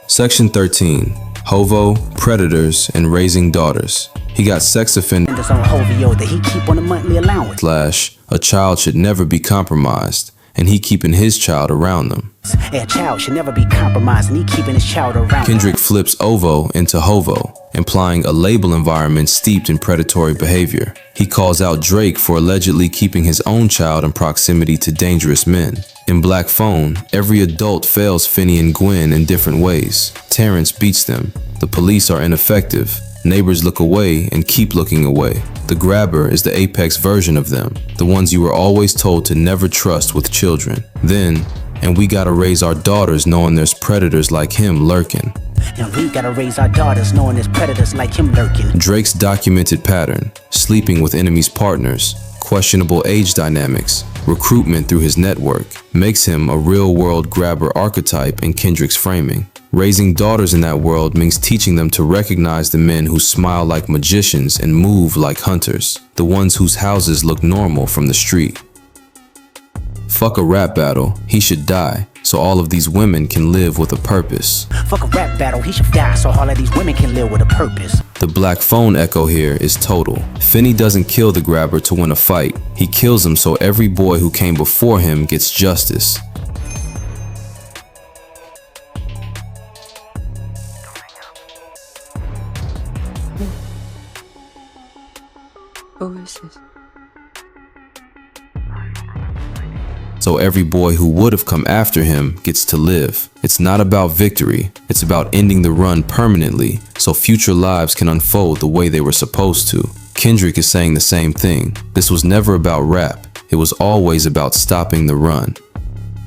Section 13. Hovo, predators, and raising daughters. He got sex offenders on Hovio that he keep on a monthly allowance. / a child should never be compromised, and he keeping his child around them. A child should never be compromised, and he keeping his child around. Kendrick flips ovo into hovo, implying a label environment steeped in predatory behavior. He calls out Drake for allegedly keeping his own child in proximity to dangerous men. In Black Phone, every adult fails Finney and Gwen in different ways. Terrence beats them. The police are ineffective. Neighbors look away and keep looking away. The Grabber is the apex version of them, the ones you were always told to never trust with children. Then, and we gotta raise our daughters knowing there's predators like him lurking. And we gotta raise our daughters knowing there's predators like him lurking. Drake's documented pattern, sleeping with enemies' partners, questionable age dynamics, recruitment through his network, makes him a real-world Grabber archetype in Kendrick's framing. Raising daughters in that world means teaching them to recognize the men who smile like magicians and move like hunters, the ones whose houses look normal from the street. Fuck a rap battle, he should die, so all of these women can live with a purpose. Fuck a rap battle, he should die, so all of these women can live with a purpose. The Black Phone echo here is total. Finney doesn't kill the Grabber to win a fight. He kills him so every boy who came before him gets justice. Who is this? So every boy who would have come after him gets to live. It's not about victory, it's about ending the run permanently so future lives can unfold the way they were supposed to. Kendrick is saying the same thing. This was never about rap, it was always about stopping the run.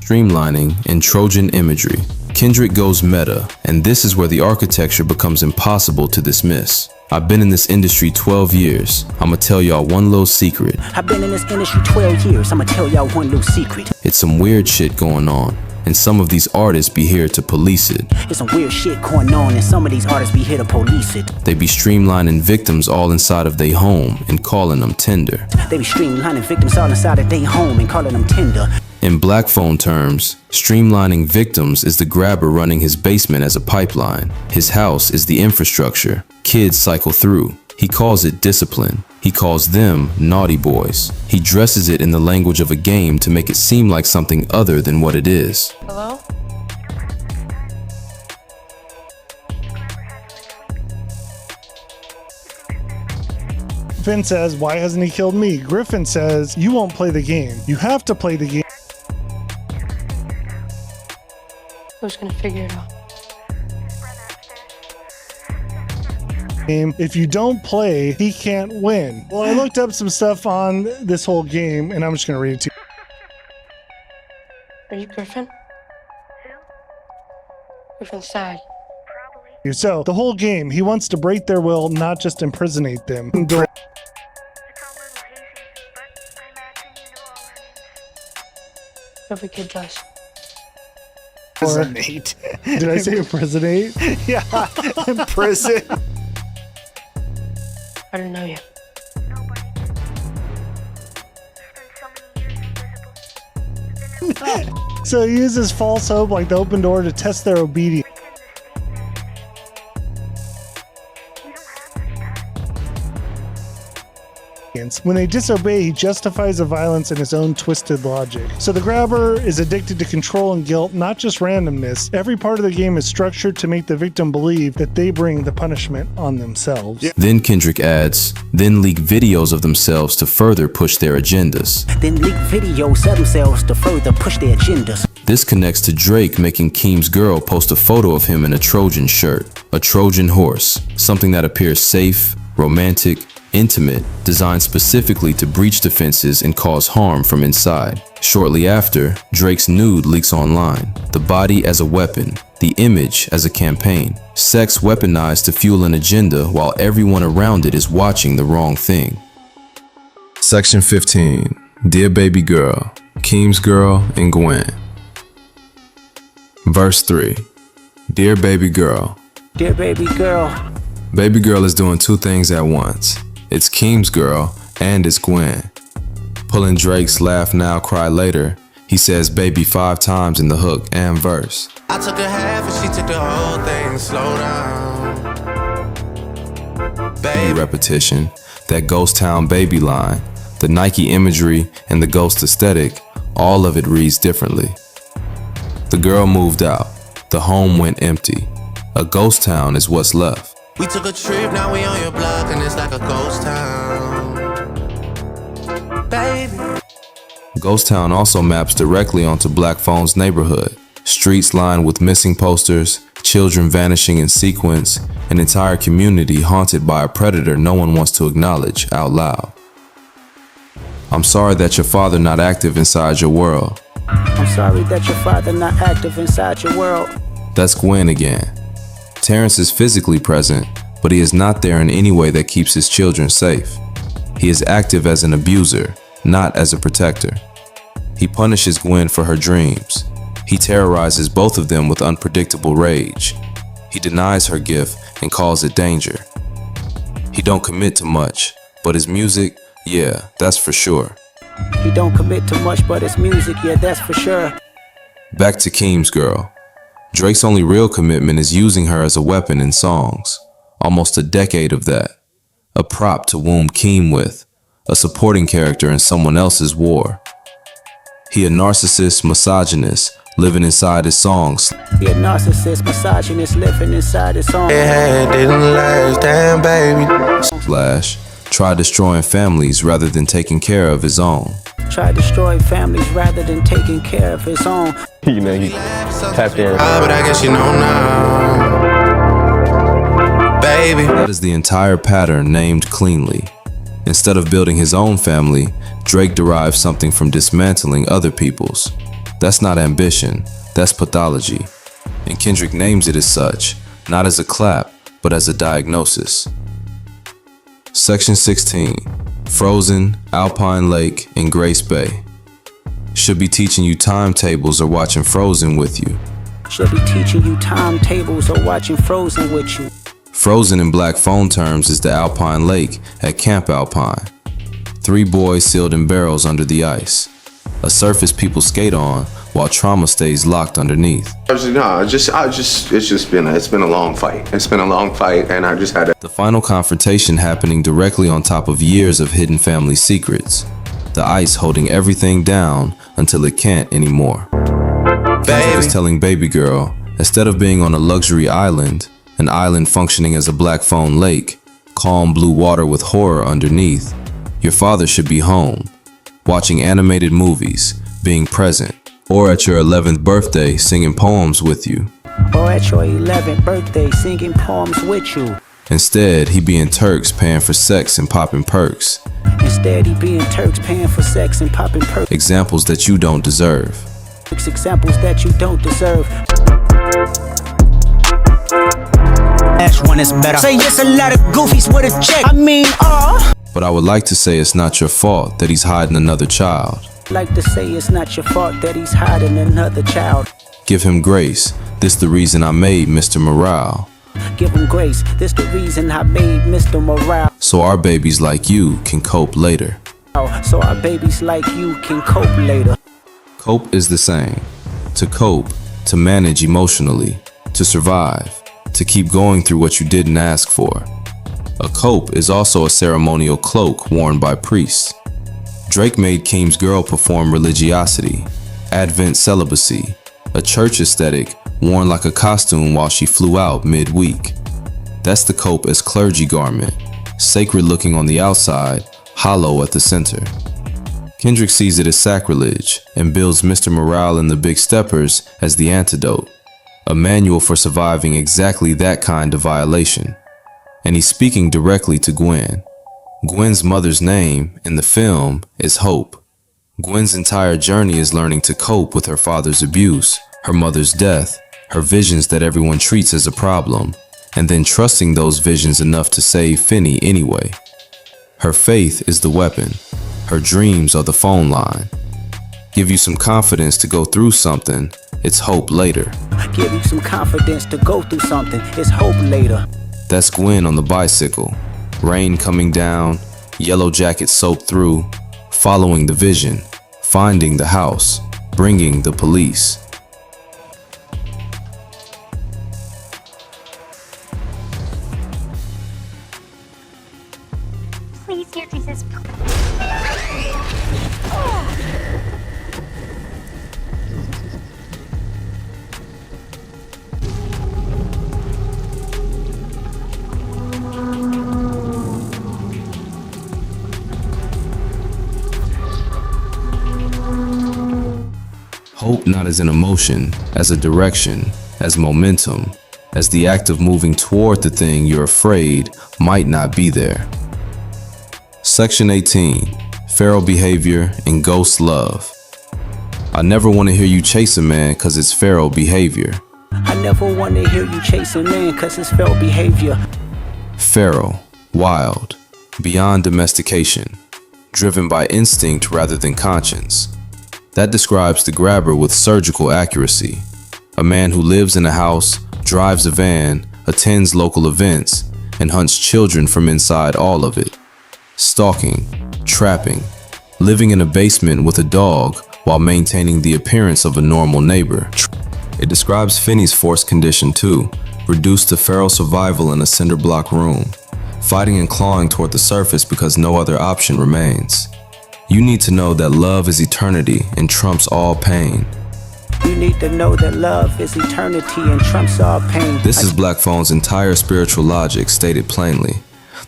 Streamlining and Trojan imagery. Kendrick goes meta, and this is where the architecture becomes impossible to dismiss. I've been in this industry 12 years. I'ma tell y'all one little secret. I've been in this industry 12 years. I'ma tell y'all one little secret. It's some weird shit going on, and some of these artists be here to police it. There's some weird shit going on, and some of these artists be here to police it. They be streamlining victims all inside of their home and calling them tender. They be streamlining victims all inside of their home and calling them tender. In black phone terms, streamlining victims is the grabber running his basement as a pipeline. His house is the infrastructure. Kids cycle through. He calls it discipline. He calls them naughty boys. He dresses it in the language of a game to make it seem like something other than what it is. Hello? Finn says, why hasn't he killed me? Griffin says, you won't play the game. You have to play the game. Who's gonna figure it out? If you don't play, he can't win. Well, I looked up some stuff on this whole game, and I'm just going to read it to Are you Griffin? Griffin's side. you. So, the whole game, he wants to break their will, not just imprisonate them. Every kid does. Imprisonate. Did I say imprisonate? Yeah, in prison. I don't know you. So he uses false hope like the open door to test their obedience. When they disobey, he justifies the violence in his own twisted logic. So the grabber is addicted to control and guilt, not just randomness. Every part of the game is structured to make the victim believe that they bring the punishment on themselves. Then Kendrick adds, then leak videos of themselves to further push their agendas. Then leak videos of themselves to further push their agendas. This connects to Drake making Keem's girl post a photo of him in a Trojan shirt, a Trojan horse, something that appears safe, romantic, intimate, designed specifically to breach defenses and cause harm from inside. Shortly after, Drake's nude leaks online. The body as a weapon, the image as a campaign. Sex weaponized to fuel an agenda while everyone around it is watching the wrong thing. Section 15. Dear Baby Girl, Keem's girl, and Gwen. Verse 3. Dear Baby Girl. Dear baby girl. Baby girl is doing two things at once. It's Keem's girl and it's Gwen. Pulling Drake's laugh now, cry later, he says baby 5 times in the hook and verse. I took a half and she took the whole thing. Slow down. Baby repetition, that Ghost Town baby line, the Nike imagery and the ghost aesthetic, all of it reads differently. The girl moved out. The home went empty. A ghost town is what's left. We took a trip, now we on your block and it's like a ghost town. Baby. Ghost Town also maps directly onto Black Phone's neighborhood. Streets lined with missing posters, children vanishing in sequence, an entire community haunted by a predator no one wants to acknowledge out loud. I'm sorry that your father not active inside your world. I'm sorry that your father not active inside your world. That's Gwen again. Terrence is physically present, but he is not there in any way that keeps his children safe. He is active as an abuser, not as a protector. He punishes Gwen for her dreams. He terrorizes both of them with unpredictable rage. He denies her gift and calls it danger. He don't commit to much, but his music, yeah, that's for sure. He don't commit to much, but his music, yeah, that's for sure. Back to Keem's girl. Drake's only real commitment is using her as a weapon in songs. Almost a decade of that. A prop to wound Keem with. A supporting character in someone else's war. He a narcissist, misogynist, living inside his songs. He a narcissist, misogynist, living inside his songs. Yeah, didn't last, damn baby. Slash, try destroying families rather than taking care of his own. Try destroy families rather than taking care of his own. You know, he tapped in. But I guess you know now, baby. That is the entire pattern named cleanly. Instead of building his own family, Drake derives something from dismantling other people's. That's not ambition, that's pathology. and Kendrick names it as such, not as a clap, but as a diagnosis. Section 16. Frozen, Alpine Lake, and Grace Bay. Should be teaching you timetables or watching Frozen with you. Should be teaching you timetables or watching Frozen with you. Frozen in black phone terms is the Alpine Lake at Camp Alpine. 3 boys sealed in barrels under the ice. A surface people skate on while trauma stays locked underneath. It's been a long fight. It's been a long fight, and I just had to. The final confrontation happening directly on top of years of hidden family secrets. The ice holding everything down until it can't anymore. Kendrick is telling baby girl, instead of being on a luxury island, an island functioning as a black phone lake, calm blue water with horror underneath, your father should be home, watching animated movies, being present, or at your 11th birthday singing poems with you. Or at your 11th birthday singing poems with you. Instead, he be in Turks paying for sex and popping perks. Instead, he be in Turks paying for sex and popping perks. Examples that you don't deserve. Examples that you don't deserve. Last one is better. Say it's a lot of goofies with a check. But I would like to say it's not your fault that he's hiding another child. Like to say it's not your fault that he's hiding another child. Give him grace. This the reason I made Mr. Morale. Give him grace. This the reason I made Mr. Morale. So our babies like you can cope later. So our babies like you can cope later. Cope is the same. To cope, to manage emotionally, to survive, to keep going through what you didn't ask for. A cope is also a ceremonial cloak worn by priests. Drake made Keem's girl perform religiosity, Advent celibacy, a church aesthetic worn like a costume while she flew out mid-week. That's the cope as clergy garment, sacred looking on the outside, hollow at the center. Kendrick sees it as sacrilege and builds Mr. Morale and the Big Steppers as the antidote, a manual for surviving exactly that kind of violation. And he's speaking directly to Gwen. Gwen's mother's name in the film is Hope. Gwen's entire journey is learning to cope with her father's abuse, her mother's death, her visions that everyone treats as a problem, and then trusting those visions enough to save Finney anyway. Her faith is the weapon. Her dreams are the phone line. Give you some confidence to go through something, it's hope later. Give you some confidence to go through something, it's hope later. That's Gwen on the bicycle. Rain coming down, yellow jacket soaked through, following the vision, finding the house, bringing the police. Please, dear Jesus. Hope not as an emotion, as a direction, as momentum, as the act of moving toward the thing you're afraid might not be there. Section 18. Feral behavior and ghost love. I never want to hear you chase a man cause it's feral behavior. I never want to hear you chase a man cause it's feral behavior. Feral, wild, beyond domestication, driven by instinct rather than conscience. That describes the grabber with surgical accuracy. A man who lives in a house, drives a van, attends local events, and hunts children from inside all of it. Stalking, trapping, living in a basement with a dog while maintaining the appearance of a normal neighbor. It describes Finney's forced condition too, reduced to feral survival in a cinder block room, fighting and clawing toward the surface because no other option remains. You need to know that love is eternity and trumps all pain. You need to know that love is eternity and trumps all pain. This is Black Phone's entire spiritual logic stated plainly.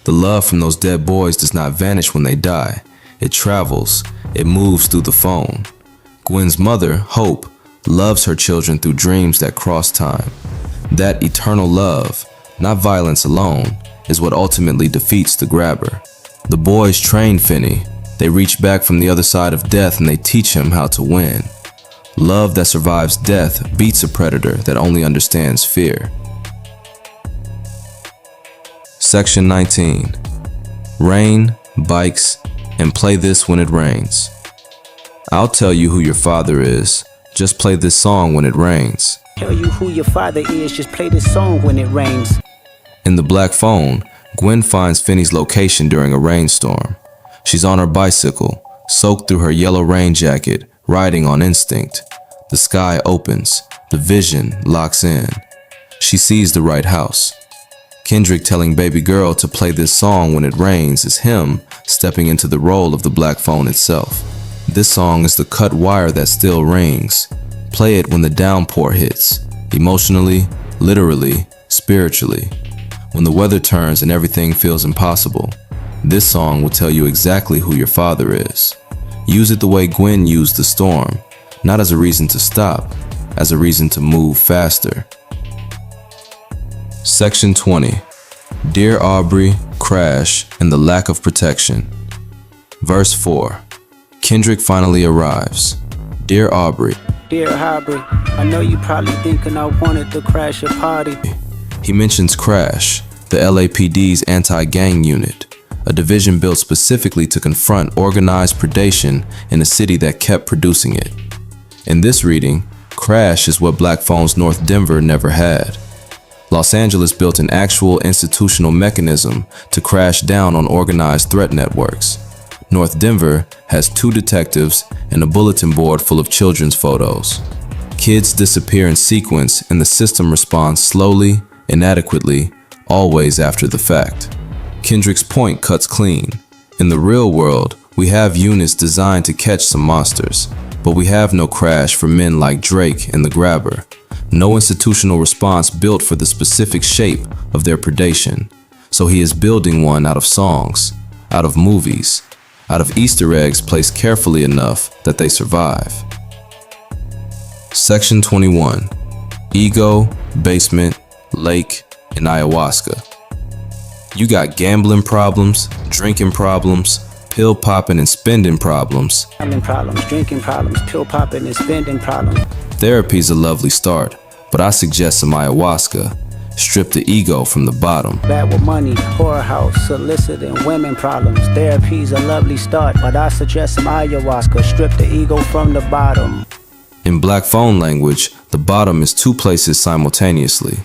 The love from those dead boys does not vanish when they die. It travels. It moves through the phone. Gwen's mother, Hope, loves her children through dreams that cross time. That eternal love, not violence alone, is what ultimately defeats the grabber. The boys train Finney. They reach back from the other side of death and they teach him how to win. Love that survives death beats a predator that only understands fear. Section 19. Rain, bikes, and play this when it rains. I'll tell you who your father is. Just play this song when it rains. Tell you who your father is, just play this song when it rains. In the black phone, Gwen finds Finney's location during a rainstorm. She's on her bicycle, soaked through her yellow rain jacket, riding on instinct. The sky opens, the vision locks in. She sees the right house. Kendrick telling baby girl to play this song when it rains is him stepping into the role of the black phone itself. This song is the cut wire that still rings. Play it when the downpour hits, emotionally, literally, spiritually. When the weather turns and everything feels impossible, this song will tell you exactly who your father is. Use it the way Gwen used the storm, not as a reason to stop, as a reason to move faster. Section 20. Dear Aubrey, Crash, and the Lack of Protection. Verse 4. Kendrick finally arrives. Dear Aubrey. Dear Aubrey, I know you probably thinking I wanted to crash your party. He mentions Crash, the LAPD's anti-gang unit, a division built specifically to confront organized predation in a city that kept producing it. In this reading, Crash is what Black Phone's North Denver never had. Los Angeles built an actual institutional mechanism to crash down on organized threat networks. North Denver has 2 detectives and a bulletin board full of children's photos. Kids disappear in sequence and the system responds slowly, inadequately, always after the fact. Kendrick's point cuts clean. In the real world, we have units designed to catch some monsters, but we have no Crash for men like Drake and the Grabber. No institutional response built for the specific shape of their predation. So he is building one out of songs, out of movies, out of Easter eggs placed carefully enough that they survive. Section 21. Ego, basement, lake, and ayahuasca. You got gambling problems, drinking problems, pill popping and spending problems. Gambling problems, drinking problems, pill popping and spending problems. Therapy's a lovely start, but I suggest some ayahuasca. Strip the ego from the bottom. Bad with money, whorehouse, soliciting women problems. Therapy's a lovely start, but I suggest some ayahuasca. Strip the ego from the bottom. In Black Phone language, the bottom is 2 places simultaneously.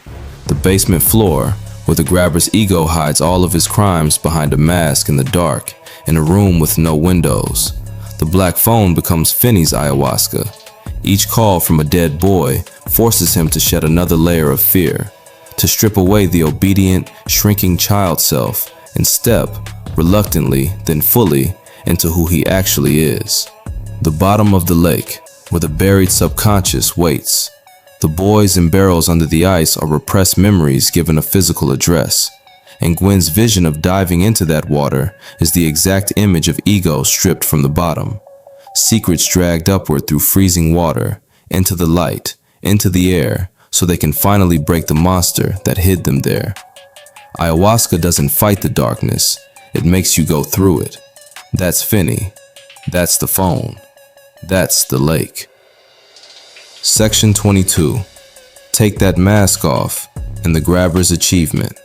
The basement floor, where the grabber's ego hides all of his crimes behind a mask in the dark, in a room with no windows. The Black Phone becomes Finney's ayahuasca. Each call from a dead boy forces him to shed another layer of fear, to strip away the obedient, shrinking child self and step, reluctantly, then fully, into who he actually is. The bottom of the lake, where the buried subconscious waits. The boys and barrels under the ice are repressed memories given a physical address, and Gwen's vision of diving into that water is the exact image of ego stripped from the bottom. Secrets dragged upward through freezing water, into the light, into the air, so they can finally break the monster that hid them there. Ayahuasca doesn't fight the darkness, it makes you go through it. That's Finney. That's the phone. That's the lake. Section 22. Take that mask off, and the grabber's achievement.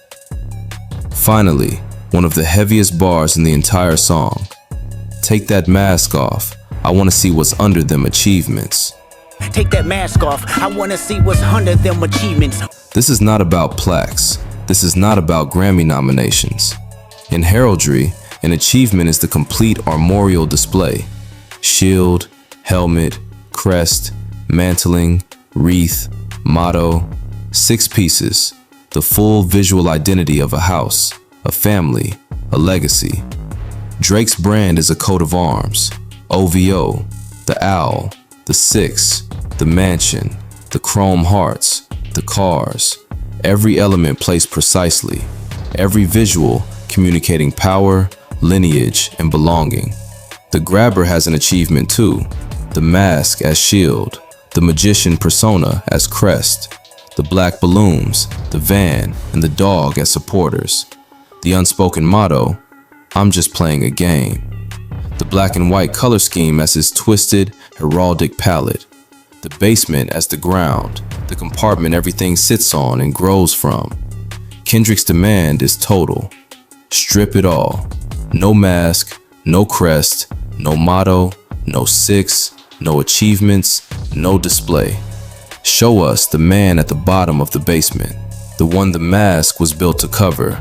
Finally, one of the heaviest bars in the entire song. Take that mask off, I want to see what's under them achievements. Take that mask off, I want to see what's under them achievements. This is not about plaques. This is not about Grammy nominations. In heraldry, an achievement is the complete armorial display. Shield, helmet, crest, mantling, wreath, motto, 6 pieces, the full visual identity of a house, a family, a legacy. Drake's brand is a coat of arms, OVO, the owl, the 6, the mansion, the chrome hearts, the cars, every element placed precisely, every visual communicating power, lineage, and belonging. The grabber has an achievement too, the mask as shield, the magician persona as crest, the black balloons, the van, and the dog as supporters. The unspoken motto, I'm just playing a game. The black and white color scheme as his twisted, heraldic palette. the basement as the ground, the compartment everything sits on and grows from. Kendrick's demand is total. Strip it all. No mask, no crest, no motto, no six, no achievements, no display. Show us the man at the bottom of the basement, the one the mask was built to cover,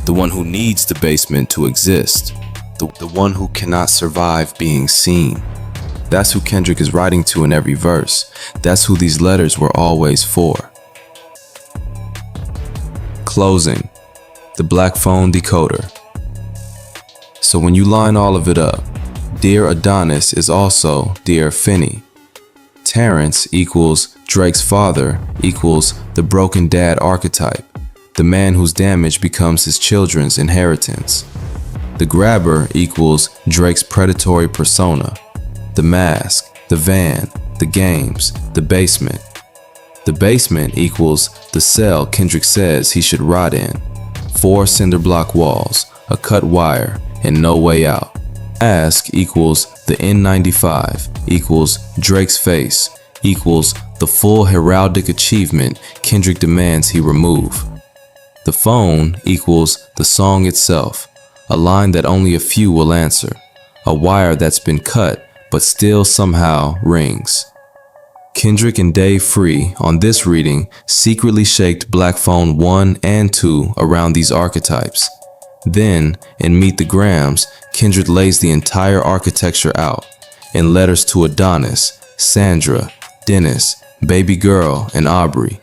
the one who needs the basement to exist, the one who cannot survive being seen. That's who Kendrick is writing to in every verse. That's who these letters were always for. Closing. The Black Phone Decoder. So when you line all of it up, Dear Adonis is also Dear Finney. Terrence equals Drake's father equals the broken dad archetype, the man whose damage becomes his children's inheritance. The grabber equals Drake's predatory persona, the mask, the van, the games, the basement. The basement equals the cell Kendrick says he should rot in. 4 cinder block walls, a cut wire, and no way out. Ask equals the N95 equals Drake's face equals the full heraldic achievement Kendrick demands he remove. The phone equals the song itself, a line that only a few will answer, a wire that's been cut but still somehow rings. Kendrick and Dave Free on this reading secretly shaked Black Phone 1 and 2 around these archetypes. Then, in Meet the Grams, Kendrick lays the entire architecture out, in letters to Adonis, Sandra, Dennis, Baby Girl, and Aubrey.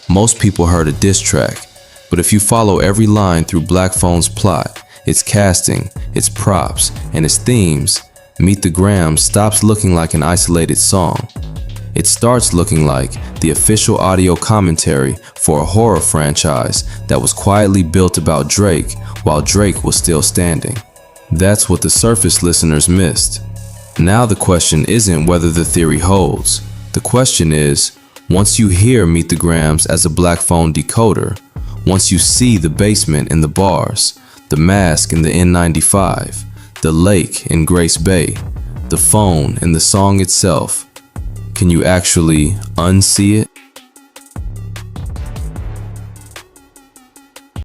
Most people heard a diss track, but if you follow every line through Black Phone's plot, its casting, its props, and its themes, Meet the Grams stops looking like an isolated song. It starts looking like the official audio commentary for a horror franchise that was quietly built about Drake while Drake was still standing. That's what the surface listeners missed. Now the question isn't whether the theory holds. The question is, once you hear Meet the Grams as a Black Phone decoder, once you see the basement in the bars, the mask in the N95, the lake in Grace Bay, the phone in the song itself, can you actually unsee it?